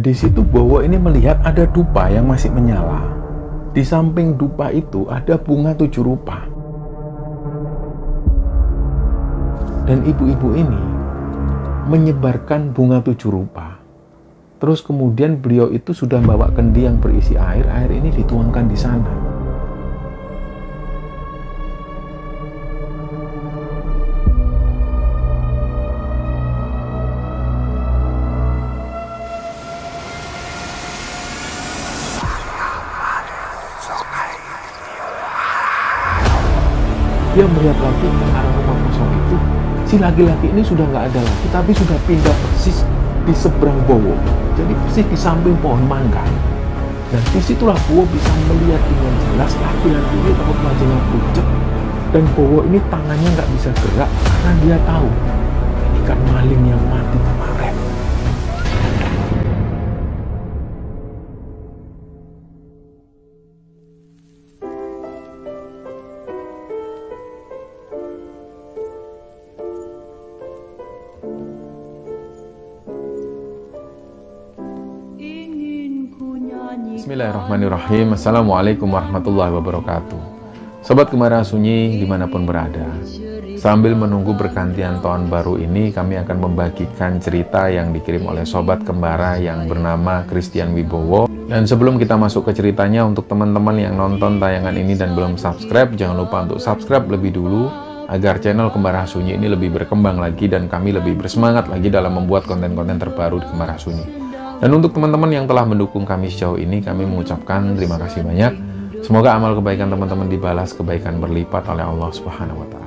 di situ Bowo ini melihat ada dupa yang masih menyala. Di samping dupa itu ada bunga 7 rupa. Dan ibu-ibu ini menyebarkan bunga 7 rupa. Terus kemudian beliau itu sudah bawa kendi yang berisi air. Air ini dituangkan di sana. Dia melihat lagi ke arah rumah kosong itu. Si laki-laki ini sudah nggak ada lagi, tapi sudah pindah persis di seberang Bowo. Jadi persis di samping pohon mangga. Dan disitulah Bowo bisa melihat dengan jelas laki-laki ini rambut wajahnya pucat. Dan Bowo ini tangannya nggak bisa gerak karena dia tahu ini kan maling yang mati kemarin. Bismillahirrahmanirrahim. Assalamualaikum warahmatullahi wabarakatuh. Sobat Kembara Sunyi dimanapun berada, sambil menunggu pergantian tahun baru ini, kami akan membagikan cerita yang dikirim oleh Sobat Kembara yang bernama Christian Wibowo. Dan sebelum kita masuk ke ceritanya, untuk teman-teman yang nonton tayangan ini dan belum subscribe, jangan lupa untuk subscribe lebih dulu agar channel Kembara Sunyi ini lebih berkembang lagi dan kami lebih bersemangat lagi dalam membuat konten-konten terbaru di Kembara Sunyi. Dan untuk teman-teman yang telah mendukung kami sejauh ini, kami mengucapkan terima kasih banyak. Semoga amal kebaikan teman-teman dibalas kebaikan berlipat oleh Allah Subhanahu wa Ta'ala.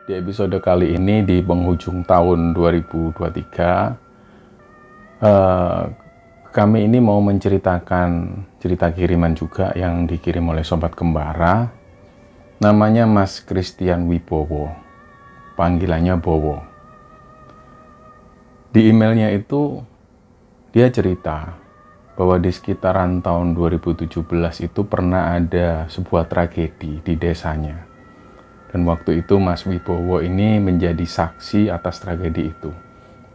Di episode kali ini di penghujung tahun 2023, kami ini mau menceritakan cerita kiriman juga yang dikirim oleh Sobat Kembara. Namanya Mas Christian Wibowo, panggilannya Bowo. Di emailnya itu dia cerita bahwa di sekitaran tahun 2017 itu pernah ada sebuah tragedi di desanya. Dan waktu itu Mas Wibowo ini menjadi saksi atas tragedi itu.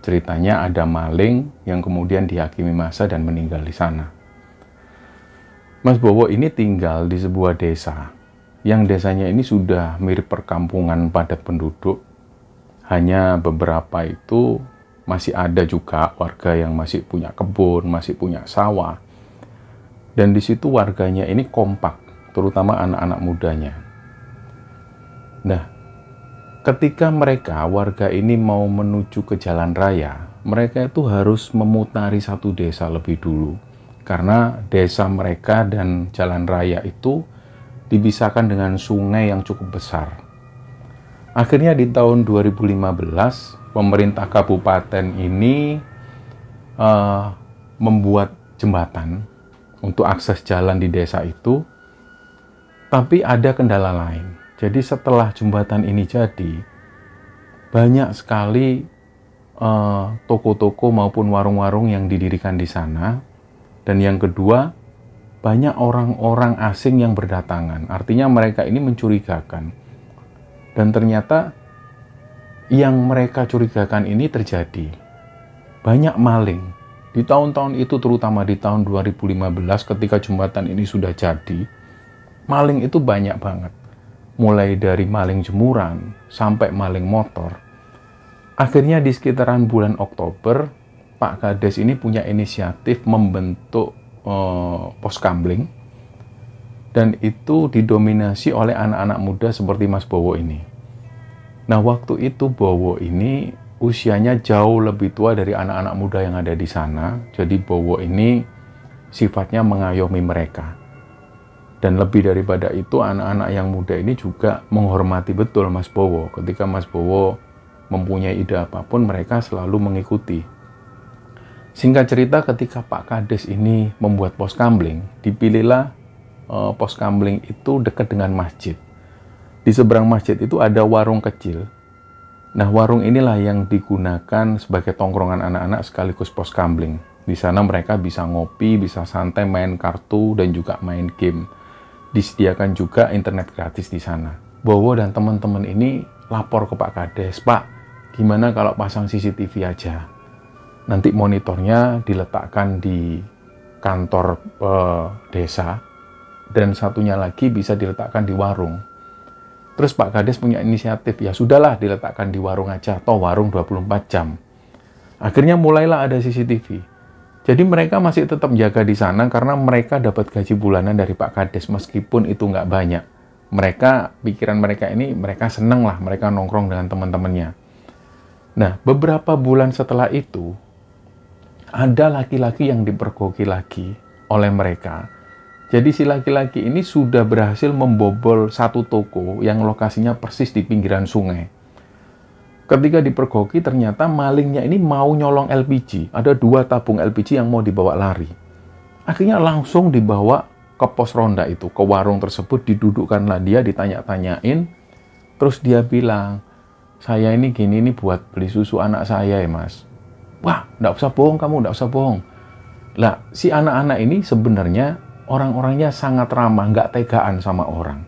Ceritanya ada maling yang kemudian dihakimi masa dan meninggal di sana. Mas Bowo ini tinggal di sebuah desa, yang desanya ini sudah mirip perkampungan padat penduduk. Hanya beberapa itu masih ada juga warga yang masih punya kebun, masih punya sawah. Dan di situ warganya ini kompak, terutama anak-anak mudanya. Nah, ketika warga ini mau menuju ke jalan raya, mereka itu harus memutari satu desa lebih dulu. Karena desa mereka dan jalan raya itu dipisahkan dengan sungai yang cukup besar. Akhirnya di tahun 2015, pemerintah kabupaten ini membuat jembatan untuk akses jalan di desa itu. Tapi ada kendala lain. Jadi setelah jembatan ini jadi, banyak sekali toko-toko maupun warung-warung yang didirikan di sana. Dan yang kedua, banyak orang-orang asing yang berdatangan. Artinya mereka ini mencurigakan. Dan ternyata yang mereka curigakan ini terjadi. Banyak maling. Di tahun-tahun itu, terutama di tahun 2015 ketika jembatan ini sudah jadi, maling itu banyak banget. Mulai dari maling jemuran sampai maling motor. Akhirnya di sekitaran bulan Oktober, Pak Kades ini punya inisiatif membentuk pos kamling Dan itu didominasi oleh anak-anak muda seperti Mas Bowo ini. Nah, waktu itu Bowo ini usianya jauh lebih tua dari anak-anak muda yang ada di sana. Jadi Bowo ini sifatnya mengayomi mereka. Dan lebih daripada itu, anak-anak yang muda ini juga menghormati betul Mas Bowo. Ketika Mas Bowo mempunyai ide apapun, mereka selalu mengikuti. Singkat cerita, ketika Pak Kades ini membuat pos kamling, dipilihlah pos kamling itu dekat dengan masjid. Di seberang masjid itu ada warung kecil. Nah, warung inilah yang digunakan sebagai tongkrongan anak-anak sekaligus pos kamling. Di sana mereka bisa ngopi, bisa santai, main kartu, dan juga main game. Disediakan juga internet gratis di sana. Bowo dan teman-teman ini lapor ke Pak Kades, "Pak, gimana kalau pasang CCTV aja? Nanti monitornya diletakkan di kantor desa, dan satunya lagi bisa diletakkan di warung." Terus Pak Kades punya inisiatif, ya sudahlah diletakkan di warung aja, atau warung 24 jam. Akhirnya mulailah ada CCTV. Jadi mereka masih tetap jaga di sana karena mereka dapat gaji bulanan dari Pak Kades, meskipun itu nggak banyak. Pikiran mereka ini, mereka seneng lah, mereka nongkrong dengan teman-temannya. Nah, beberapa bulan setelah itu, ada laki-laki yang dipergoki lagi oleh mereka. Jadi si laki-laki ini sudah berhasil membobol satu toko yang lokasinya persis di pinggiran sungai. Ketika dipergoki, ternyata malingnya ini mau nyolong LPG. Ada 2 tabung LPG yang mau dibawa lari. Akhirnya langsung dibawa ke pos ronda itu, ke warung tersebut, didudukkanlah dia, ditanya-tanyain. Terus dia bilang, "Saya ini gini nih buat beli susu anak saya ya Mas." "Wah, nggak usah bohong kamu, nggak usah bohong." Lah, si anak-anak ini sebenarnya orang-orangnya sangat ramah, nggak tegaan sama orang.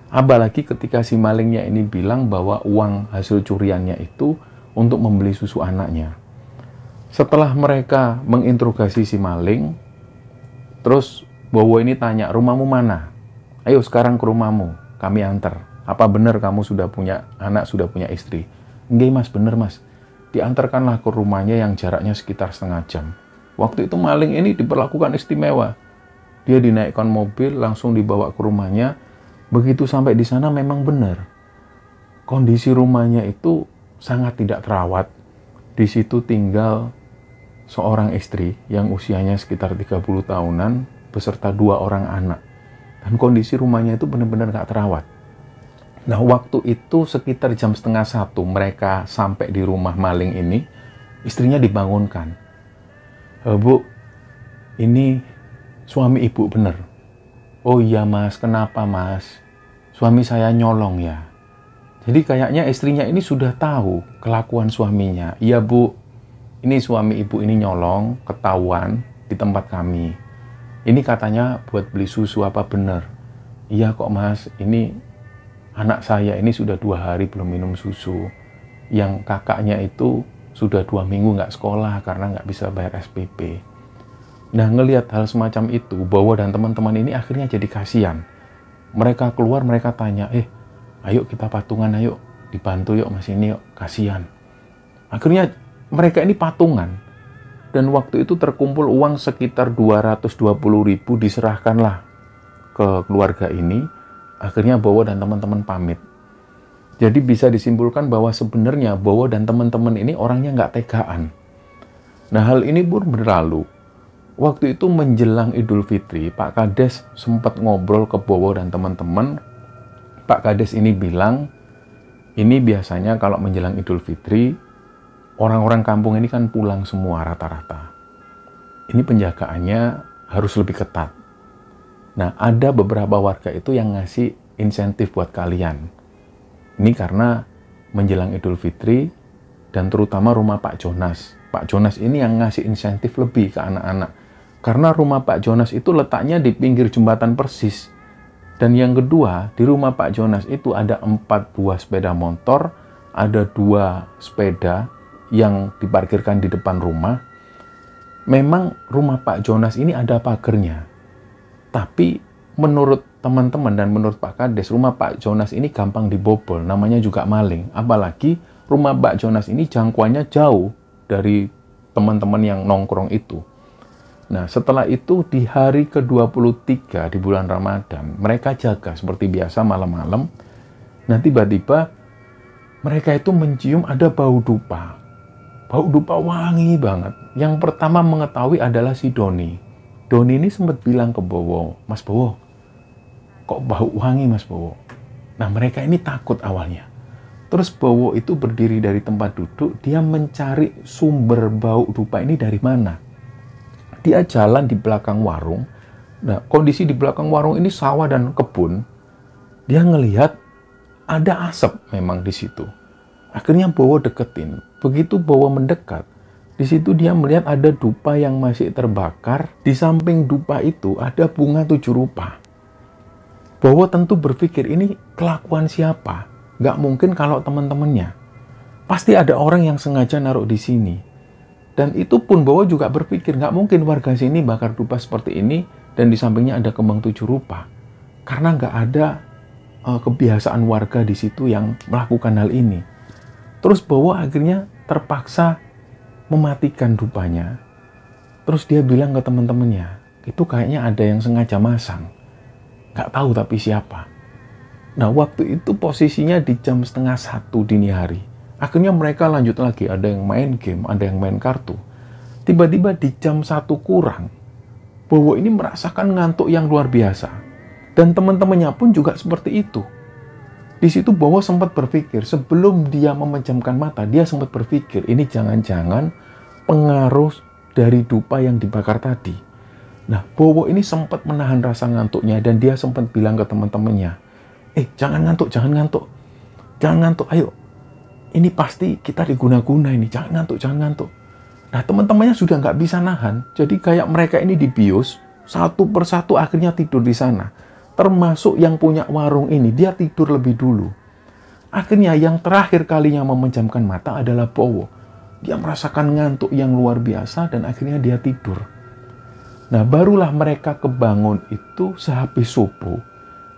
Apalagi ketika si malingnya ini bilang bahwa uang hasil curiannya itu untuk membeli susu anaknya. Setelah mereka menginterogasi si maling, terus Bowo ini tanya, "Rumahmu mana? Ayo sekarang ke rumahmu, kami antar. Apa benar kamu sudah punya anak, sudah punya istri?" "Nggih Mas, bener Mas." Diantarkanlah ke rumahnya yang jaraknya sekitar setengah jam. Waktu itu maling ini diperlakukan istimewa. Dia dinaikkan mobil, langsung dibawa ke rumahnya. Begitu sampai di sana memang benar. Kondisi rumahnya itu sangat tidak terawat. Di situ tinggal seorang istri yang usianya sekitar 30 tahunan beserta 2 orang anak. Dan kondisi rumahnya itu benar-benar nggak terawat. Nah, waktu itu sekitar jam setengah 1 mereka sampai di rumah maling ini, istrinya dibangunkan. "Bu, ini suami ibu bener." "Oh iya Mas, kenapa Mas?" "Suami saya nyolong ya." Jadi kayaknya istrinya ini sudah tahu kelakuan suaminya. "Iya Bu, ini suami ibu ini nyolong, ketahuan di tempat kami. Ini katanya buat beli susu, apa bener?" "Iya kok Mas, ini anak saya ini sudah 2 hari belum minum susu. Yang kakaknya itu sudah 2 minggu nggak sekolah karena nggak bisa bayar SPP." Nah, ngelihat hal semacam itu, Bowo dan teman-teman ini akhirnya jadi kasihan. Mereka keluar, mereka tanya, "Ayo kita patungan, ayo dibantu yuk Mas ini yuk, kasihan." Akhirnya mereka ini patungan. Dan waktu itu terkumpul uang sekitar 220.000, diserahkanlah ke keluarga ini. Akhirnya Bowo dan teman-teman pamit. Jadi bisa disimpulkan bahwa sebenarnya Bowo dan teman-teman ini orangnya nggak tegaan. Nah, hal ini pun berlalu. Waktu itu menjelang Idul Fitri, Pak Kades sempat ngobrol ke Bowo dan teman-teman. Pak Kades ini bilang, ini biasanya kalau menjelang Idul Fitri, orang-orang kampung ini kan pulang semua rata-rata. Ini penjagaannya harus lebih ketat. Nah, ada beberapa warga itu yang ngasih insentif buat kalian. Ini karena menjelang Idul Fitri, dan terutama rumah Pak Jonas. Pak Jonas ini yang ngasih insentif lebih ke anak-anak. Karena rumah Pak Jonas itu letaknya di pinggir jembatan persis. Dan yang kedua, di rumah Pak Jonas itu ada 4 buah sepeda motor, ada 2 sepeda yang diparkirkan di depan rumah. Memang rumah Pak Jonas ini ada pagernya. Tapi menurut teman-teman dan menurut Pak Kades, rumah Pak Jonas ini gampang dibobol, namanya juga maling. Apalagi rumah Pak Jonas ini jangkauannya jauh dari teman-teman yang nongkrong itu. Nah, setelah itu di hari ke-23 di bulan Ramadan, mereka jaga seperti biasa malam-malam. Nah, tiba-tiba mereka itu mencium ada bau dupa. Bau dupa wangi banget. Yang pertama mengetahui adalah si Doni. Doni ini sempat bilang ke Bowo, "Mas Bowo, kok bau wangi Mas Bowo?" Nah, mereka ini takut awalnya. Terus Bowo itu berdiri dari tempat duduk, dia mencari sumber bau dupa ini dari mana. Dia jalan di belakang warung. Nah, kondisi di belakang warung ini sawah dan kebun. Dia ngelihat ada asap memang di situ. Akhirnya Bowo deketin. Begitu Bowo mendekat, di situ dia melihat ada dupa yang masih terbakar. Di samping dupa itu ada bunga 7 rupa. Bowo tentu berpikir ini kelakuan siapa? Nggak mungkin kalau teman-temannya. Pasti ada orang yang sengaja naruh di sini. Dan itu pun Bowo juga berpikir nggak mungkin warga sini bakar dupa seperti ini dan di sampingnya ada kembang 7 rupa. Karena nggak ada kebiasaan warga di situ yang melakukan hal ini. Terus Bowo akhirnya terpaksa mematikan dupanya. Terus dia bilang ke teman-temannya, itu kayaknya ada yang sengaja masang. Nggak tahu tapi siapa. Nah, waktu itu posisinya di jam 12:30 dini hari. Akhirnya mereka lanjut lagi, ada yang main game, ada yang main kartu. Tiba-tiba di jam 1 kurang, Bowo ini merasakan ngantuk yang luar biasa. Dan teman-temannya pun juga seperti itu. Di situ Bowo sempat berpikir, sebelum dia memejamkan mata, dia sempat berpikir, ini jangan-jangan pengaruh dari dupa yang dibakar tadi. Nah, Bowo ini sempat menahan rasa ngantuknya dan dia sempat bilang ke teman-temannya, jangan ngantuk, jangan ngantuk. Jangan ngantuk, ayo. Ini pasti kita diguna-guna ini, jangan ngantuk, jangan ngantuk. Nah, teman-temannya sudah nggak bisa nahan. Jadi kayak mereka ini dibius, satu persatu akhirnya tidur di sana. Termasuk yang punya warung ini, dia tidur lebih dulu. Akhirnya yang terakhir kalinya memejamkan mata adalah Bowo. Dia merasakan ngantuk yang luar biasa dan akhirnya dia tidur. Nah, barulah mereka kebangun itu sehabis subuh.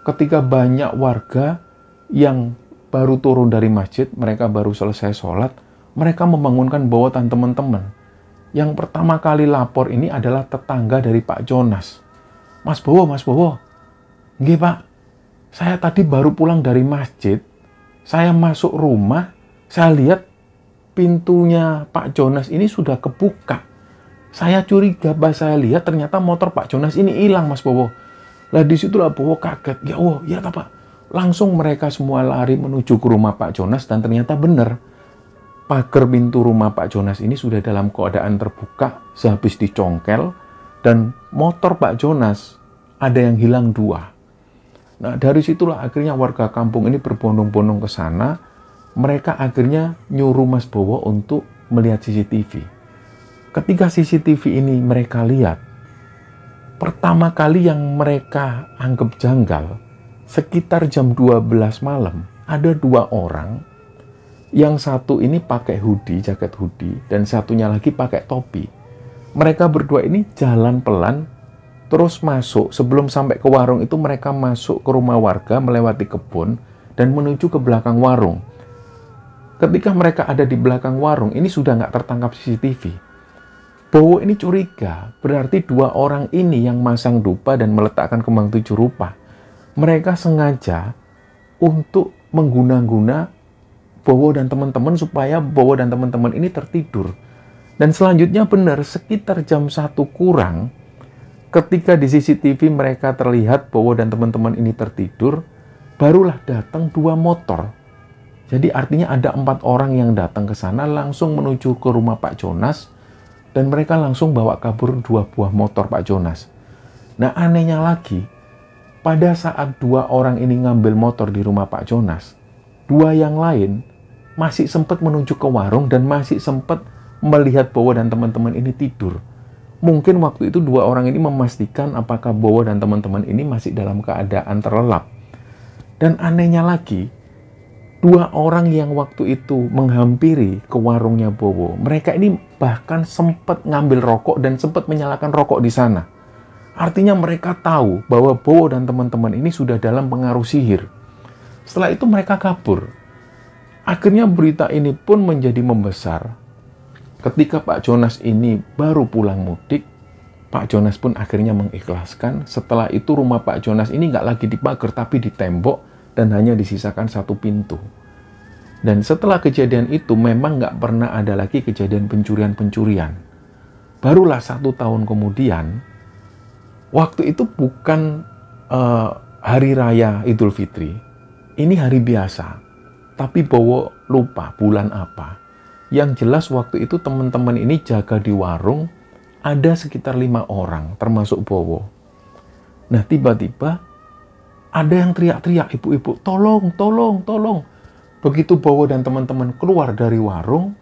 Ketika banyak warga yang baru turun dari masjid, mereka baru selesai sholat, mereka membangunkan Bowo dan teman-teman. Yang pertama kali lapor ini adalah tetangga dari Pak Jonas. Mas Bowo, nggih Pak, saya tadi baru pulang dari masjid, saya masuk rumah, saya lihat pintunya Pak Jonas ini sudah kebuka. Saya curiga, saya lihat ternyata motor Pak Jonas ini hilang Mas Bowo. Lah disitulah Bowo kaget, ya Allah, ya Pak. Langsung mereka semua lari menuju ke rumah Pak Jonas dan ternyata benar. Pagar pintu rumah Pak Jonas ini sudah dalam keadaan terbuka sehabis dicongkel dan motor Pak Jonas ada yang hilang 2. Nah, dari situlah akhirnya warga kampung ini berbondong-bondong ke sana. Mereka akhirnya nyuruh Mas Bowo untuk melihat CCTV. Ketika CCTV ini mereka lihat, pertama kali yang mereka anggap janggal, sekitar jam 12 malam, ada 2 orang, yang satu ini pakai hoodie, jaket hoodie, dan satunya lagi pakai topi. Mereka berdua ini jalan pelan, terus masuk. Sebelum sampai ke warung itu mereka masuk ke rumah warga, melewati kebun, dan menuju ke belakang warung. Ketika mereka ada di belakang warung, ini sudah nggak tertangkap CCTV. Bowo ini curiga, berarti 2 orang ini yang masang dupa dan meletakkan kembang 7 rupa. Mereka sengaja untuk mengguna-guna Bowo dan teman-teman supaya Bowo dan teman-teman ini tertidur. Dan selanjutnya benar, sekitar jam 1 kurang, ketika di CCTV mereka terlihat Bowo dan teman-teman ini tertidur, barulah datang 2 motor. Jadi artinya ada 4 orang yang datang ke sana langsung menuju ke rumah Pak Jonas, dan mereka langsung bawa kabur 2 buah motor Pak Jonas. Nah, anehnya lagi, pada saat 2 orang ini ngambil motor di rumah Pak Jonas, 2 yang lain masih sempat menuju ke warung dan masih sempat melihat Bowo dan teman-teman ini tidur. Mungkin waktu itu 2 orang ini memastikan apakah Bowo dan teman-teman ini masih dalam keadaan terlelap. Dan anehnya lagi, 2 orang yang waktu itu menghampiri ke warungnya Bowo, mereka ini bahkan sempat ngambil rokok dan sempat menyalakan rokok di sana. Artinya mereka tahu bahwa Bowo dan teman-teman ini sudah dalam pengaruh sihir. Setelah itu mereka kabur. Akhirnya berita ini pun menjadi membesar. Ketika Pak Jonas ini baru pulang mudik, Pak Jonas pun akhirnya mengikhlaskan. Setelah itu rumah Pak Jonas ini nggak lagi dipagar tapi ditembok dan hanya disisakan satu pintu. Dan setelah kejadian itu memang nggak pernah ada lagi kejadian pencurian-pencurian. Barulah 1 tahun kemudian, waktu itu bukan hari raya Idul Fitri, ini hari biasa. Tapi Bowo lupa bulan apa. Yang jelas waktu itu teman-teman ini jaga di warung, ada sekitar 5 orang, termasuk Bowo. Nah, tiba-tiba ada yang teriak-teriak, ibu-ibu, tolong, tolong, tolong. Begitu Bowo dan teman-teman keluar dari warung,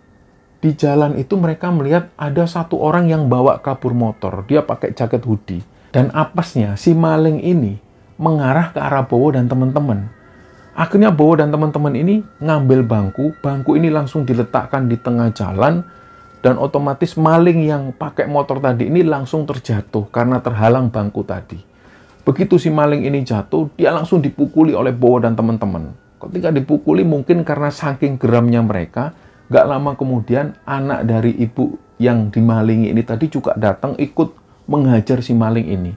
di jalan itu mereka melihat ada satu orang yang bawa kabur motor. Dia pakai jaket hoodie. Dan apesnya, si maling ini mengarah ke arah Bowo dan teman-teman. Akhirnya Bowo dan teman-teman ini ngambil bangku ini langsung diletakkan di tengah jalan, dan otomatis maling yang pakai motor tadi ini langsung terjatuh karena terhalang bangku tadi. Begitu si maling ini jatuh, dia langsung dipukuli oleh Bowo dan teman-teman. Ketika dipukuli mungkin karena saking geramnya mereka, gak lama kemudian anak dari ibu yang dimalingi ini tadi juga datang ikut menghajar si maling ini.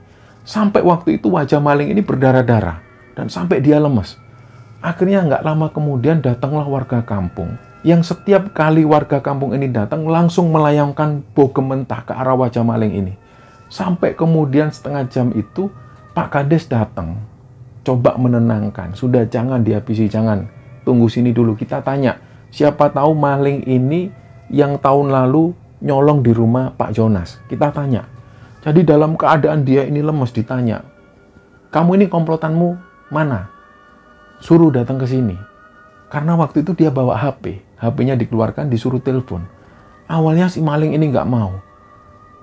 Sampai waktu itu wajah maling ini berdarah-darah dan sampai dia lemes. Akhirnya nggak lama kemudian datanglah warga kampung, yang setiap kali warga kampung ini datang langsung melayangkan bogem mentah ke arah wajah maling ini. Sampai kemudian setengah jam itu Pak Kades datang, coba menenangkan. Sudah, jangan dihabisi, jangan. Tunggu sini dulu, kita tanya. Siapa tahu maling ini yang tahun lalu nyolong di rumah Pak Jonas. Kita tanya. Jadi dalam keadaan dia ini lemes ditanya, kamu ini komplotanmu mana? Suruh datang ke sini. Karena waktu itu dia bawa HP. HP-nya dikeluarkan, disuruh telepon. Awalnya si maling ini nggak mau.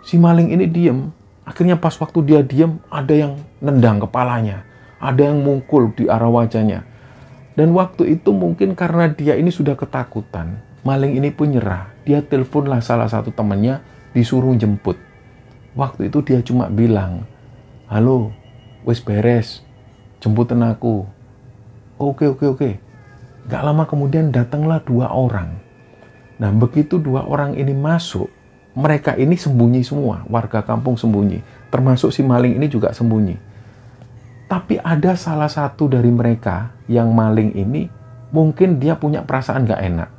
Si maling ini diem. Akhirnya pas waktu dia diem, ada yang nendang kepalanya. Ada yang mungkul di arah wajahnya. Dan waktu itu mungkin karena dia ini sudah ketakutan, maling ini pun nyerah. Dia teleponlah salah satu temannya, disuruh jemput. Waktu itu dia cuma bilang, halo, wis beres, jemputin aku. Oke. Gak lama kemudian datanglah 2 orang. Nah, begitu 2 orang ini masuk, mereka ini sembunyi semua, warga kampung sembunyi. Termasuk si maling ini juga sembunyi. Tapi ada salah satu dari mereka yang maling ini, mungkin dia punya perasaan gak enak.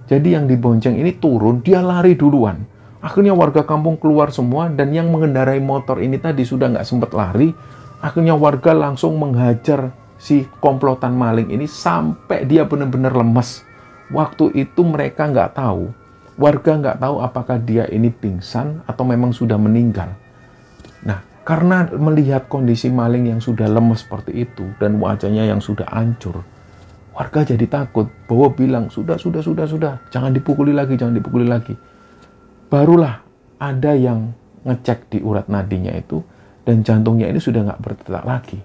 Jadi yang dibonceng ini turun, dia lari duluan. Akhirnya warga kampung keluar semua, dan yang mengendarai motor ini tadi sudah gak sempat lari. Akhirnya warga langsung menghajar si komplotan maling ini sampai dia benar-benar lemes. Waktu itu mereka nggak tahu, warga nggak tahu apakah dia ini pingsan atau memang sudah meninggal. Nah, karena melihat kondisi maling yang sudah lemes seperti itu dan wajahnya yang sudah hancur, warga jadi takut. Bowo bilang, sudah, jangan dipukuli lagi. Barulah ada yang ngecek di urat nadinya itu, dan jantungnya ini sudah nggak berdetak lagi.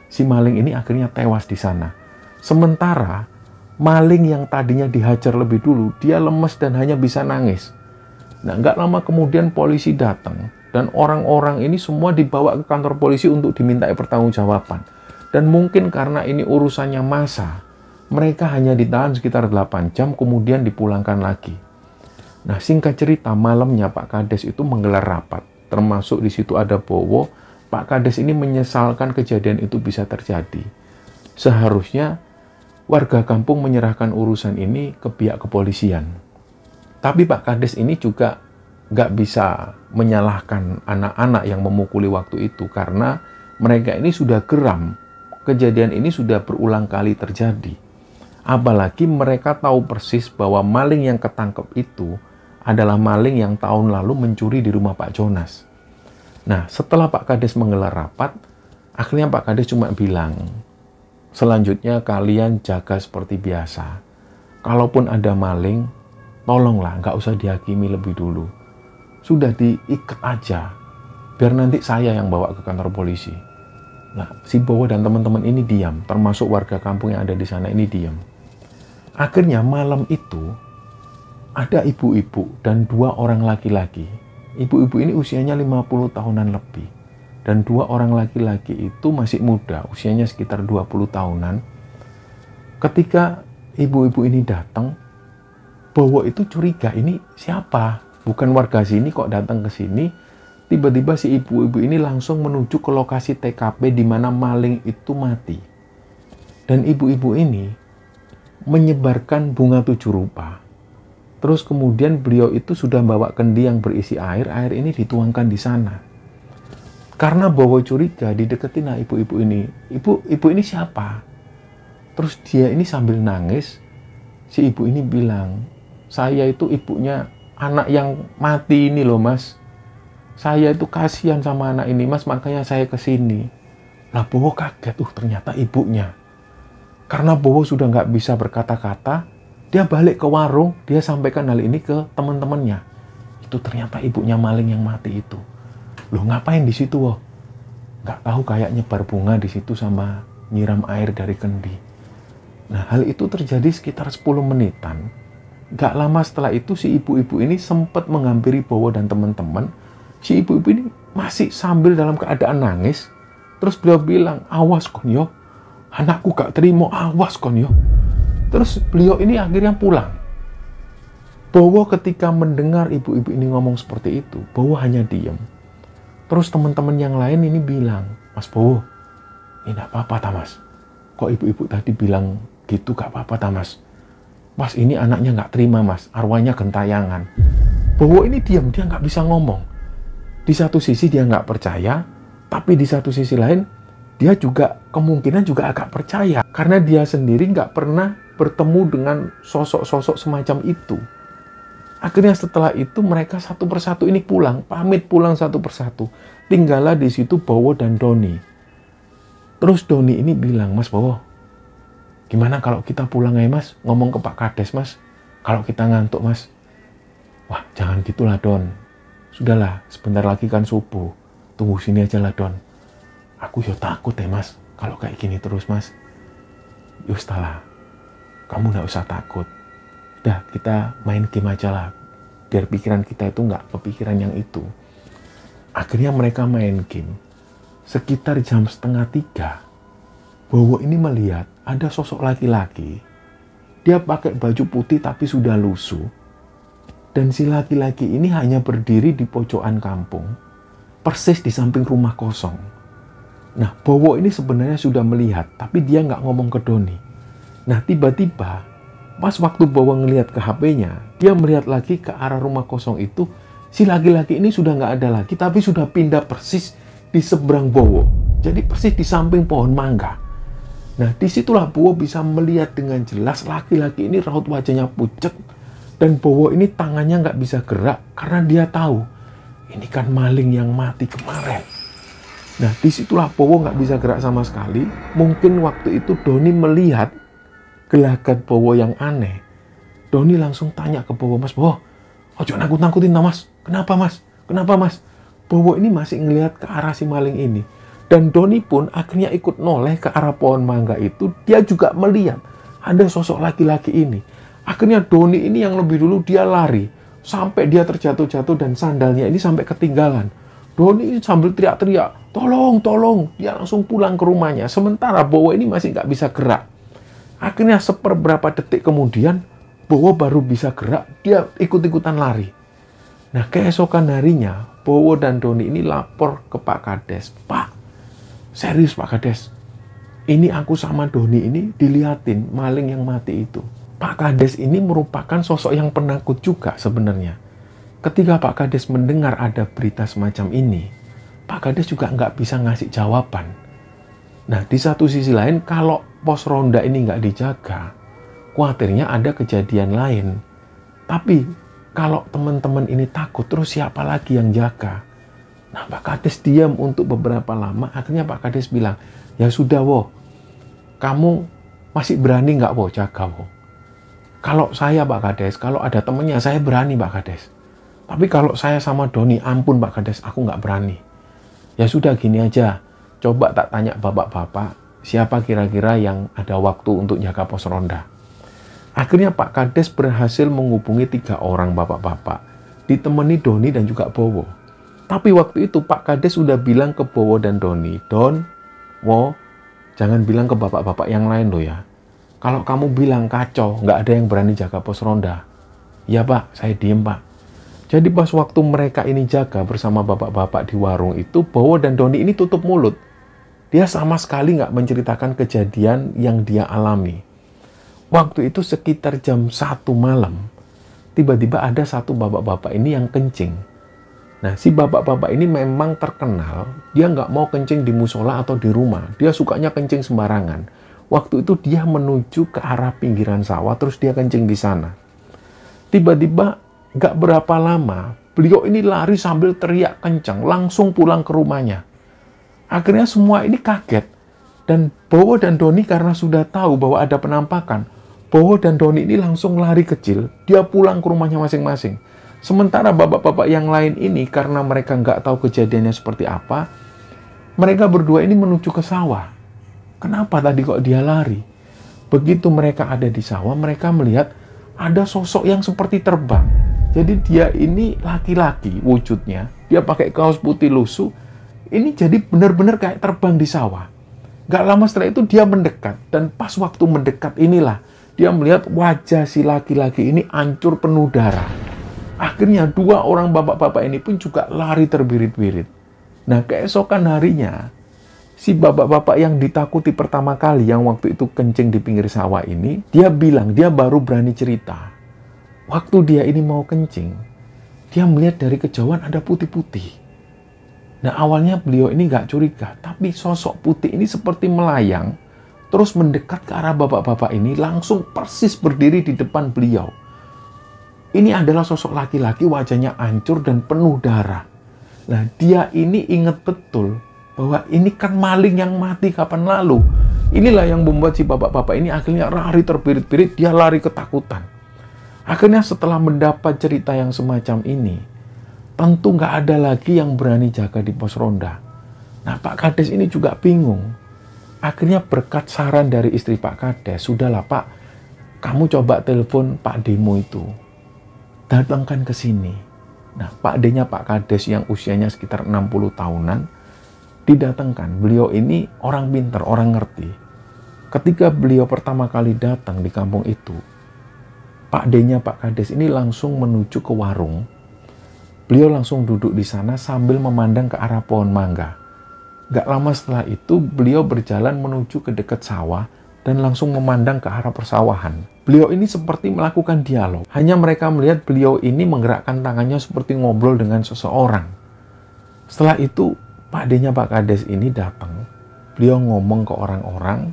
Si maling ini akhirnya tewas di sana. Sementara maling yang tadinya dihajar lebih dulu, dia lemes dan hanya bisa nangis. Nah, nggak lama kemudian polisi datang, dan orang-orang ini semua dibawa ke kantor polisi untuk dimintai pertanggungjawaban. Dan mungkin karena ini urusannya massa, mereka hanya ditahan sekitar 8 jam, kemudian dipulangkan lagi. Nah, singkat cerita, malamnya Pak Kades itu menggelar rapat, termasuk di situ ada Bowo. Pak Kades ini menyesalkan kejadian itu bisa terjadi. Seharusnya warga kampung menyerahkan urusan ini ke pihak kepolisian. Tapi Pak Kades ini juga nggak bisa menyalahkan anak-anak yang memukuli waktu itu, karena mereka ini sudah geram. Kejadian ini sudah berulang kali terjadi. Apalagi mereka tahu persis bahwa maling yang ketangkep itu adalah maling yang tahun lalu mencuri di rumah Pak Jonas. Nah, setelah Pak Kades menggelar rapat, akhirnya Pak Kades cuma bilang, selanjutnya kalian jaga seperti biasa. Kalaupun ada maling, tolonglah nggak usah dihakimi lebih dulu. Sudah diikat aja, biar nanti saya yang bawa ke kantor polisi. Nah, si Bowo dan teman-teman ini diam, termasuk warga kampung yang ada di sana ini diam. Akhirnya malam itu, ada ibu-ibu dan 2 orang laki-laki. Ibu-ibu ini usianya 50 tahunan lebih. Dan 2 orang laki-laki itu masih muda, usianya sekitar 20 tahunan. Ketika ibu-ibu ini datang, Bowo itu curiga, ini siapa? Bukan warga sini kok datang ke sini. tiba-tiba si ibu-ibu ini langsung menuju ke lokasi TKP di mana maling itu mati. Dan ibu-ibu ini menyebarkan bunga 7 rupa. Terus kemudian beliau itu sudah bawa kendi yang berisi air ini dituangkan di sana. Karena Bowo curiga, dideketin lah ibu-ibu ini. Ibu ini siapa? Terus dia ini sambil nangis, si ibu ini bilang, saya itu ibunya anak yang mati ini loh mas. Saya itu kasihan sama anak ini mas, makanya saya kesini. Lah Bowo kaget, ternyata ibunya. Karena Bowo sudah nggak bisa berkata-kata, dia balik ke warung, dia sampaikan hal ini ke teman-temannya. Itu ternyata ibunya maling yang mati itu. Loh ngapain di situ woh? Nggak tahu, kayak nyebar bunga di situ sama nyiram air dari kendi. Nah hal itu terjadi sekitar 10 menitan. Nggak lama setelah itu si ibu-ibu ini sempat menghampiri Bowo dan teman-teman. Si ibu-ibu ini masih sambil dalam keadaan nangis. Terus beliau bilang, awas konyo, anakku gak terima, awas konyo. Terus beliau ini akhirnya pulang. Bowo ketika mendengar ibu-ibu ini ngomong seperti itu, Bowo hanya diam. Terus teman-teman yang lain ini bilang, Mas Bowo, ini gak apa-apa ta mas? Kok ibu-ibu tadi bilang gitu gak apa-apa ta mas? Mas ini anaknya gak terima mas, arwahnya gentayangan. Bowo ini diam, dia gak bisa ngomong. Di satu sisi dia gak percaya, tapi di satu sisi lain, dia juga kemungkinan juga agak percaya. Karena dia sendiri nggak pernah bertemu dengan sosok-sosok semacam itu. Akhirnya setelah itu mereka satu persatu ini pulang, pamit pulang satu persatu. Tinggallah di situ Bowo dan Doni. Terus Doni ini bilang, Mas Bowo, gimana kalau kita pulang ya mas? Ngomong ke Pak Kades mas, kalau kita ngantuk mas. Wah jangan gitulah Don. Sudahlah, sebentar lagi kan subuh. Tunggu sini aja lah Don. Aku ya takut mas, kalau kayak gini terus mas. Yustalah, kamu gak usah takut. Udah, kita main game aja lah. Biar pikiran kita itu gak kepikiran yang itu. Akhirnya mereka main game. Sekitar jam 2:30, Bowo ini melihat ada sosok laki-laki. Dia pakai baju putih tapi sudah lusuh. Dan si laki-laki ini hanya berdiri di pojokan kampung, persis di samping rumah kosong. Nah, Bowo ini sebenarnya sudah melihat, tapi dia nggak ngomong ke Doni. Nah, tiba-tiba, pas waktu Bowo ngelihat ke HP-nya, dia melihat lagi ke arah rumah kosong itu, si laki-laki ini sudah nggak ada lagi, tapi sudah pindah persis di seberang Bowo. Jadi persis di samping pohon mangga. Nah, disitulah Bowo bisa melihat dengan jelas laki-laki ini raut wajahnya pucat, dan Bowo ini tangannya nggak bisa gerak, karena dia tahu, ini kan maling yang mati kemarin. Nah, disitulah Bowo nggak bisa gerak sama sekali. Mungkin waktu itu Doni melihat gelagat Bowo yang aneh. Doni langsung tanya ke Bowo, Mas Bowo, ojo nakut-nakutin no, mas. Kenapa mas? Kenapa mas? Bowo ini masih ngelihat ke arah si maling ini. Dan Doni pun akhirnya ikut noleh ke arah pohon mangga itu. Dia juga melihat ada sosok laki-laki ini. Akhirnya Doni ini yang lebih dulu dia lari. Sampai dia terjatuh-jatuh dan sandalnya ini sampai ketinggalan. Doni sambil teriak-teriak, tolong, tolong. Dia langsung pulang ke rumahnya. Sementara Bowo ini masih nggak bisa gerak. Akhirnya seperberapa detik kemudian, Bowo baru bisa gerak. Dia ikut-ikutan lari. Nah, keesokan harinya, Bowo dan Doni ini lapor ke Pak Kades. Pak, serius Pak Kades. Ini aku sama Doni ini diliatin maling yang mati itu. Pak Kades ini merupakan sosok yang penakut juga sebenarnya. Ketika Pak Kades mendengar ada berita semacam ini, Pak Kades juga nggak bisa ngasih jawaban. Nah, di satu sisi lain, kalau pos ronda ini nggak dijaga, khawatirnya ada kejadian lain. Tapi, kalau teman-teman ini takut, terus siapa lagi yang jaga? Nah, Pak Kades diam untuk beberapa lama. Akhirnya Pak Kades bilang, ya sudah, Wo. Kamu masih berani nggak, Wo, jaga, Wo? Kalau saya, Pak Kades, kalau ada temennya, saya berani, Pak Kades. Tapi kalau saya sama Doni, ampun Pak Kades, aku nggak berani. Ya sudah, gini aja. Coba tak tanya bapak-bapak, siapa kira-kira yang ada waktu untuk jaga pos ronda. Akhirnya Pak Kades berhasil menghubungi 3 orang bapak-bapak, ditemani Doni dan juga Bowo. Tapi waktu itu Pak Kades sudah bilang ke Bowo dan Doni, Don, Wo, jangan bilang ke bapak-bapak yang lain loh ya. Kalau kamu bilang kacau, nggak ada yang berani jaga pos ronda. Ya Pak, saya diem Pak. Jadi pas waktu mereka ini jaga bersama bapak-bapak di warung itu, Bowo dan Doni ini tutup mulut. Dia sama sekali nggak menceritakan kejadian yang dia alami. Waktu itu sekitar jam 1 malam, tiba-tiba ada satu bapak-bapak ini yang kencing. Nah, si bapak-bapak ini memang terkenal, dia nggak mau kencing di musola atau di rumah. Dia sukanya kencing sembarangan. Waktu itu dia menuju ke arah pinggiran sawah, terus dia kencing di sana. Tiba-tiba, nggak berapa lama, beliau ini lari sambil teriak kencang, langsung pulang ke rumahnya. Akhirnya semua ini kaget. Dan Bowo dan Doni karena sudah tahu bahwa ada penampakan, Bowo dan Doni ini langsung lari kecil, dia pulang ke rumahnya masing-masing. Sementara bapak-bapak yang lain ini, karena mereka nggak tahu kejadiannya seperti apa, mereka berdua ini menuju ke sawah. Kenapa tadi kok dia lari? Begitu mereka ada di sawah, mereka melihat ada sosok yang seperti terbang. Jadi dia ini laki-laki wujudnya, dia pakai kaos putih lusuh, ini jadi benar-benar kayak terbang di sawah. Gak lama setelah itu dia mendekat, dan pas waktu mendekat inilah, dia melihat wajah si laki-laki ini hancur penuh darah. Akhirnya dua orang bapak-bapak ini pun juga lari terbirit-birit. Nah, keesokan harinya, si bapak-bapak yang ditakuti pertama kali yang waktu itu kencing di pinggir sawah ini, dia bilang dia baru berani cerita. Waktu dia ini mau kencing, dia melihat dari kejauhan ada putih-putih. Nah, awalnya beliau ini nggak curiga, tapi sosok putih ini seperti melayang, terus mendekat ke arah bapak-bapak ini, langsung persis berdiri di depan beliau. Ini adalah sosok laki-laki, wajahnya hancur dan penuh darah. Nah, dia ini ingat betul bahwa ini kan maling yang mati kapan lalu. Inilah yang membuat si bapak-bapak ini akhirnya lari terbirit-birit, dia lari ketakutan. Akhirnya setelah mendapat cerita yang semacam ini, tentu nggak ada lagi yang berani jaga di pos ronda. Nah, Pak Kades ini juga bingung. Akhirnya berkat saran dari istri Pak Kades, sudahlah Pak, kamu coba telepon Pak Demo itu. Datangkan ke sini. Nah, Pak D-nya Pak Kades yang usianya sekitar 60 tahunan, didatangkan. Beliau ini orang pintar, orang ngerti. Ketika beliau pertama kali datang di kampung itu, Pak D-nya Pak Kades ini langsung menuju ke warung. Beliau langsung duduk di sana sambil memandang ke arah pohon mangga. Gak lama setelah itu, beliau berjalan menuju ke dekat sawah dan langsung memandang ke arah persawahan. Beliau ini seperti melakukan dialog. Hanya mereka melihat beliau ini menggerakkan tangannya seperti ngobrol dengan seseorang. Setelah itu, Pak D-nya Pak Kades ini datang. Beliau ngomong ke orang-orang,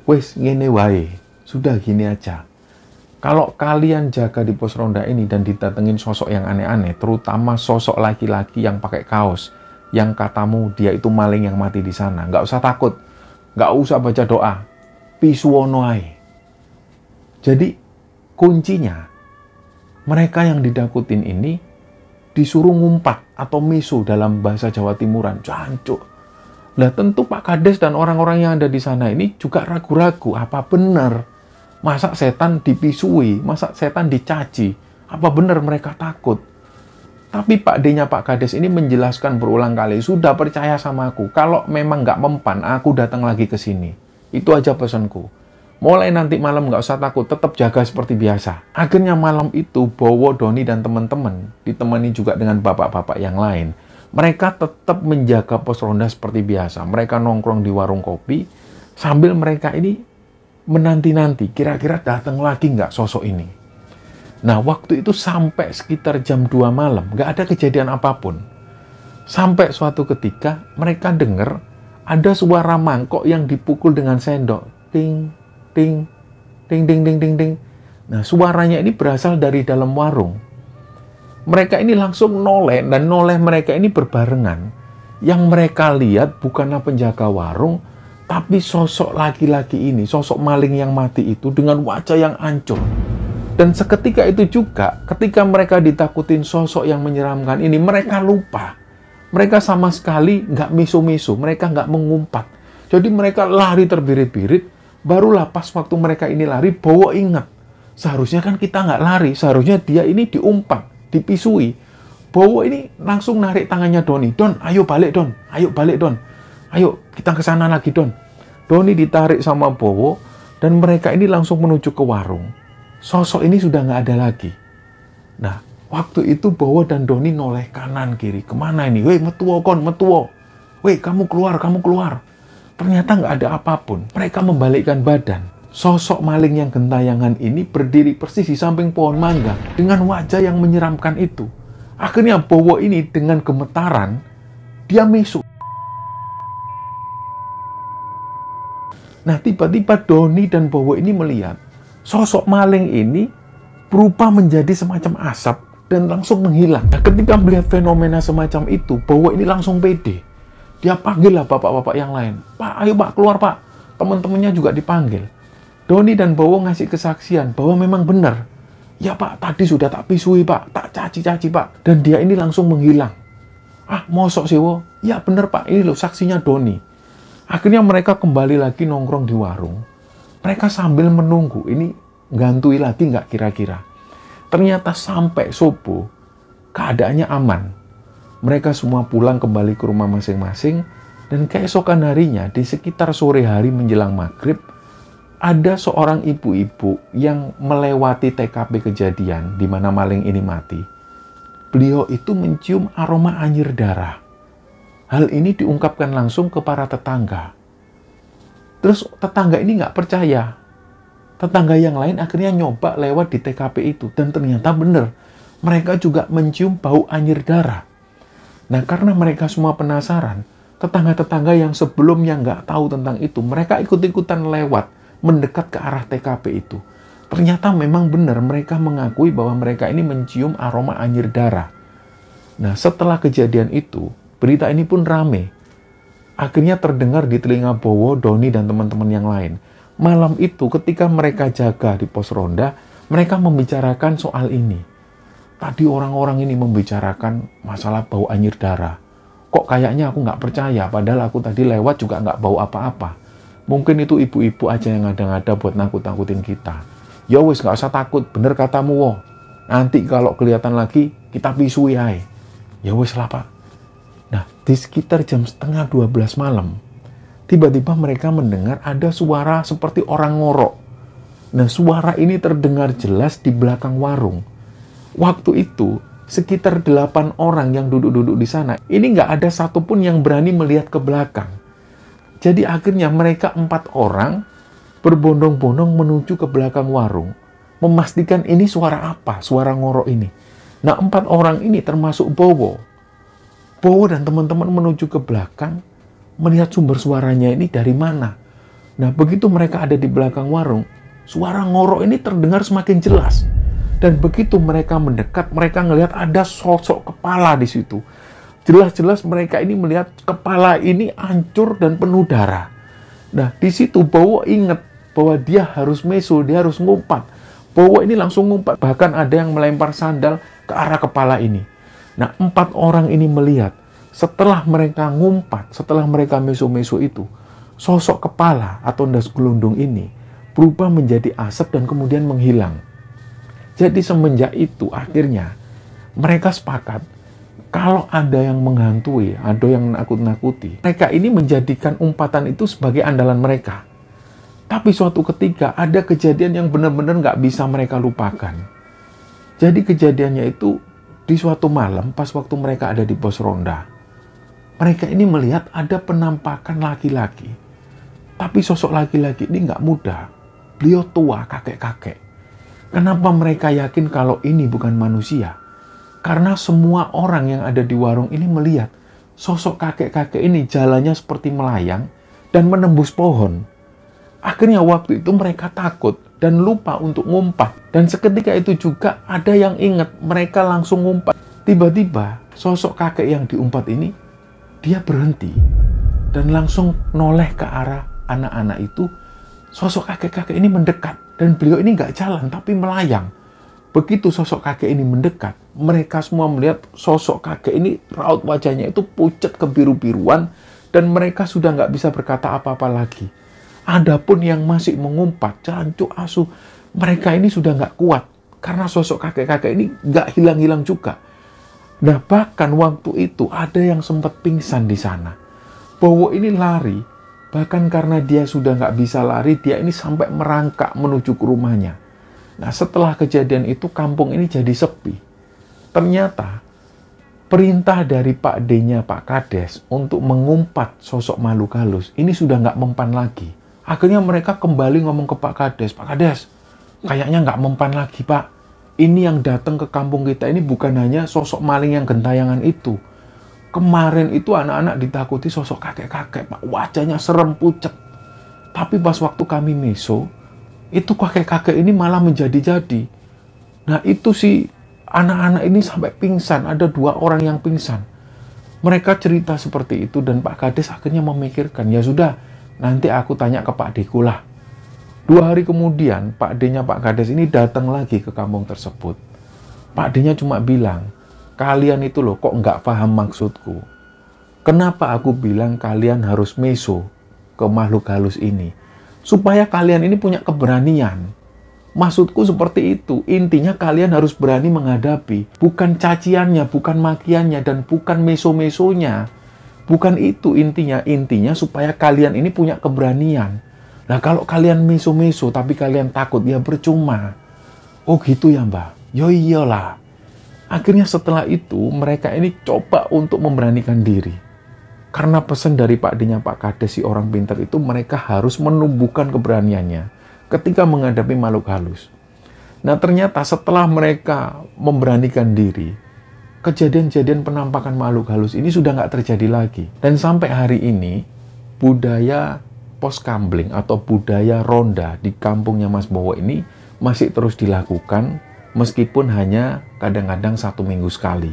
"Wes, ngene wae, sudah gini aja. Kalau kalian jaga di pos ronda ini dan didatengin sosok yang aneh-aneh, terutama sosok laki-laki yang pakai kaos, yang katamu dia itu maling yang mati di sana, nggak usah takut, nggak usah baca doa, pisuwono ae." Jadi kuncinya, mereka yang didakutin ini disuruh ngumpat atau misu dalam bahasa Jawa Timuran, jancuk. Nah, tentu Pak Kades dan orang-orang yang ada di sana ini juga ragu-ragu, apa benar? Masa setan dipisui, masa setan dicaci, apa benar mereka takut? Tapi Pak D-nya Pak Kades ini menjelaskan berulang kali, sudah percaya sama aku, kalau memang nggak mempan, aku datang lagi ke sini. Itu aja pesanku. Mulai nanti malam nggak usah takut, tetap jaga seperti biasa. Akhirnya malam itu, Bowo, Doni, dan teman-teman, ditemani juga dengan bapak-bapak yang lain, mereka tetap menjaga pos ronda seperti biasa. Mereka nongkrong di warung kopi, sambil mereka ini menanti-nanti, kira-kira datang lagi nggak sosok ini. Nah, waktu itu sampai sekitar jam 2 malam, nggak ada kejadian apapun. Sampai suatu ketika, mereka dengar ada suara mangkok yang dipukul dengan sendok. Ting, ting, ting, ting, ting, ting, ting. Nah, suaranya ini berasal dari dalam warung. Mereka ini langsung noleh, dan noleh mereka ini berbarengan. Yang mereka lihat bukanlah penjaga warung, tapi sosok laki-laki ini, sosok maling yang mati itu dengan wajah yang hancur. Dan seketika itu juga, ketika mereka ditakutin sosok yang menyeramkan ini, mereka lupa. Mereka sama sekali nggak misu-misu, mereka nggak mengumpat. Jadi mereka lari terbirit-birit, barulah pas waktu mereka ini lari, Bowo ingat. Seharusnya kan kita nggak lari, seharusnya dia ini diumpat, dipisui. Bowo ini langsung narik tangannya Doni. "Don, ayo balik Don, ayo balik Don. Ayo, kita ke sana lagi, Don." Doni ditarik sama Bowo, dan mereka ini langsung menuju ke warung. Sosok ini sudah nggak ada lagi. Nah, Waktu itu Bowo dan Doni noleh kanan kiri. Kemana ini? Weh, metuwo kon, metuwo. Weh, kamu keluar, kamu keluar. Ternyata nggak ada apapun. Mereka membalikkan badan. Sosok maling yang gentayangan ini berdiri persis di samping pohon mangga dengan wajah yang menyeramkan itu. Akhirnya Bowo ini dengan gemetaran, dia mesuk. Nah, tiba-tiba Doni dan Bowo ini melihat sosok maling ini berubah menjadi semacam asap dan langsung menghilang. Nah, ketika melihat fenomena semacam itu, Bowo ini langsung pede. Dia panggil lah bapak-bapak yang lain. Pak, ayo Pak, keluar Pak. Teman-temannya juga dipanggil. Doni dan Bowo ngasih kesaksian bahwa memang benar. Ya Pak, tadi sudah tak pisui Pak, tak caci-caci Pak. Dan dia ini langsung menghilang. Ah, mosok sih wo? Ya benar Pak, ini loh saksinya Doni. Akhirnya mereka kembali lagi nongkrong di warung. Mereka sambil menunggu, ini gantui lagi nggak kira-kira. Ternyata sampai subuh, keadaannya aman. Mereka semua pulang kembali ke rumah masing-masing, dan keesokan harinya, di sekitar sore hari menjelang maghrib, ada seorang ibu-ibu yang melewati TKP kejadian di mana maling ini mati. Beliau itu mencium aroma anyir darah. Hal ini diungkapkan langsung ke para tetangga. Terus tetangga ini nggak percaya. Tetangga yang lain akhirnya nyoba lewat di TKP itu. Dan ternyata benar. Mereka juga mencium bau anyir darah. Nah, karena mereka semua penasaran, tetangga-tetangga yang sebelumnya nggak tahu tentang itu, mereka ikut-ikutan lewat, mendekat ke arah TKP itu. Ternyata memang benar mereka mengakui bahwa mereka ini mencium aroma anyir darah. Nah, setelah kejadian itu, berita ini pun rame. Akhirnya terdengar di telinga Bowo, Doni, dan teman-teman yang lain. Malam itu ketika mereka jaga di pos ronda, mereka membicarakan soal ini. Tadi orang-orang ini membicarakan masalah bau anyir darah. Kok kayaknya aku nggak percaya, padahal aku tadi lewat juga nggak bau apa-apa. Mungkin itu ibu-ibu aja yang ngada-ngada buat nakut-nakutin kita. Ya wis, nggak usah takut, bener katamu wo. Nanti kalau kelihatan lagi, kita pisui ae. Ya wis lah Pak. Nah, di sekitar jam 11:30 malam, tiba-tiba mereka mendengar ada suara seperti orang ngorok. Nah, suara ini terdengar jelas di belakang warung. Waktu itu, sekitar 8 orang yang duduk-duduk di sana, ini nggak ada satupun yang berani melihat ke belakang. Jadi akhirnya mereka 4 orang berbondong-bondong menuju ke belakang warung, memastikan ini suara apa, suara ngorok ini. Nah, 4 orang ini termasuk Bowo. Bowo dan teman-teman menuju ke belakang, melihat sumber suaranya ini dari mana. Nah, begitu mereka ada di belakang warung, suara ngorok ini terdengar semakin jelas. Dan begitu mereka mendekat, mereka melihat ada sosok kepala di situ. Jelas-jelas mereka ini melihat kepala ini hancur dan penuh darah. Nah, di situ Bowo ingat bahwa dia harus mesul, dia harus ngumpat. Bowo ini langsung ngumpat, bahkan ada yang melempar sandal ke arah kepala ini. Nah, 4 orang ini melihat, setelah mereka ngumpat, setelah mereka mesu-mesu itu, sosok kepala atau ndas gelundung ini berubah menjadi asap dan kemudian menghilang. Jadi semenjak itu akhirnya mereka sepakat kalau ada yang menghantui, ada yang nakut-nakuti, mereka ini menjadikan umpatan itu sebagai andalan mereka. Tapi suatu ketika ada kejadian yang benar-benar nggak bisa mereka lupakan. Jadi kejadiannya itu di suatu malam pas waktu mereka ada di pos ronda. Mereka ini melihat ada penampakan laki-laki. Tapi sosok laki-laki ini nggak muda. Beliau tua, kakek-kakek. Kenapa mereka yakin kalau ini bukan manusia? Karena semua orang yang ada di warung ini melihat sosok kakek-kakek ini jalannya seperti melayang dan menembus pohon. Akhirnya waktu itu mereka takut dan lupa untuk ngumpat. Dan seketika itu juga ada yang ingat, mereka langsung ngumpat. Tiba-tiba sosok kakek yang diumpat ini, dia berhenti dan langsung noleh ke arah anak-anak itu. Sosok kakek-kakek ini mendekat dan beliau ini nggak jalan tapi melayang. Begitu sosok kakek ini mendekat, mereka semua melihat sosok kakek ini raut wajahnya itu pucat kebiru-biruan dan mereka sudah nggak bisa berkata apa-apa lagi. Adapun yang masih mengumpat, jancuk asu, mereka ini sudah nggak kuat karena sosok kakek-kakek ini nggak hilang-hilang juga. Nah, bahkan waktu itu ada yang sempat pingsan di sana. Bowo ini lari, bahkan karena dia sudah nggak bisa lari, dia ini sampai merangkak menuju ke rumahnya. Nah, setelah kejadian itu kampung ini jadi sepi. Ternyata perintah dari Pak D-nya Pak Kades untuk mengumpat sosok makhluk halus ini sudah nggak mempan lagi. Akhirnya mereka kembali ngomong ke Pak Kades, Pak Kades, kayaknya nggak mempan lagi Pak. Ini yang datang ke kampung kita ini bukan hanya sosok maling yang gentayangan itu. Kemarin itu anak-anak ditakuti sosok kakek-kakek Pak, wajahnya serem pucet. Tapi pas waktu kami meso, itu kakek-kakek ini malah menjadi-jadi. Nah itu si anak-anak ini sampai pingsan, ada 2 orang yang pingsan. Mereka cerita seperti itu dan Pak Kades akhirnya memikirkan, ya sudah, nanti aku tanya ke Pak D-ku lah. 2 hari kemudian, Pak D-nya Pak Kades ini datang lagi ke kampung tersebut. Pak D-nya cuma bilang, kalian itu loh kok nggak paham maksudku. Kenapa aku bilang kalian harus meso ke makhluk halus ini? Supaya kalian ini punya keberanian. Maksudku seperti itu. Intinya kalian harus berani menghadapi. Bukan caciannya, bukan makiannya, dan bukan meso-mesonya. Bukan itu intinya. Intinya supaya kalian ini punya keberanian. Nah kalau kalian meso-meso tapi kalian takut, ya percuma. Oh gitu ya Mbah? Yo iyalah. Akhirnya setelah itu mereka ini coba untuk memberanikan diri. Karena pesan dari Pak D-nya Pak Kades si orang pintar itu, mereka harus menumbuhkan keberaniannya ketika menghadapi makhluk halus. Nah ternyata setelah mereka memberanikan diri, kejadian-kejadian penampakan makhluk halus ini sudah nggak terjadi lagi. Dan sampai hari ini budaya pos kambling atau budaya ronda di kampungnya Mas Bowo ini masih terus dilakukan, meskipun hanya kadang-kadang 1 minggu sekali.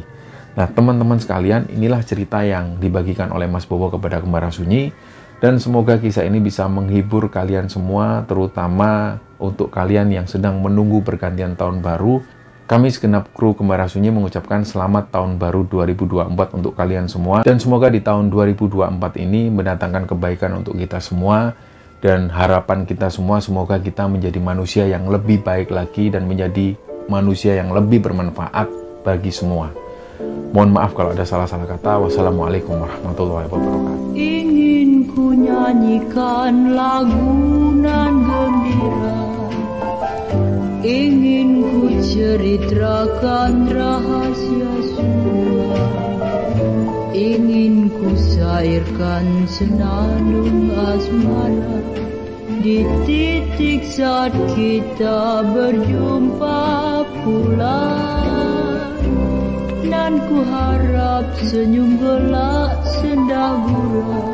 Nah teman-teman sekalian, inilah cerita yang dibagikan oleh Mas Bowo kepada Kembara Sunyi. Dan semoga kisah ini bisa menghibur kalian semua, terutama untuk kalian yang sedang menunggu pergantian tahun baru. Kami segenap kru Kembara Sunyi mengucapkan selamat tahun baru 2024 untuk kalian semua. Dan semoga di tahun 2024 ini mendatangkan kebaikan untuk kita semua. Dan harapan kita semua, semoga kita menjadi manusia yang lebih baik lagi dan menjadi manusia yang lebih bermanfaat bagi semua. Mohon maaf kalau ada salah-salah kata. Wassalamualaikum warahmatullahi wabarakatuh. Ingin ku nyanyikan lagu nan gembira, ingin ku ceritakan rahasia sua, ingin ku sairkan senandung asmara di titik saat kita berjumpa pula. Dan ku harap senyum gelak sendah gurau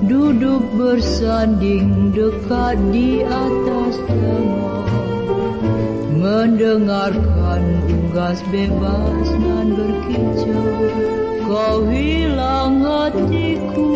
duduk bersanding dekat di atas tembok, mendengarkan unggas bebas dan berkicau. Kau hilang hatiku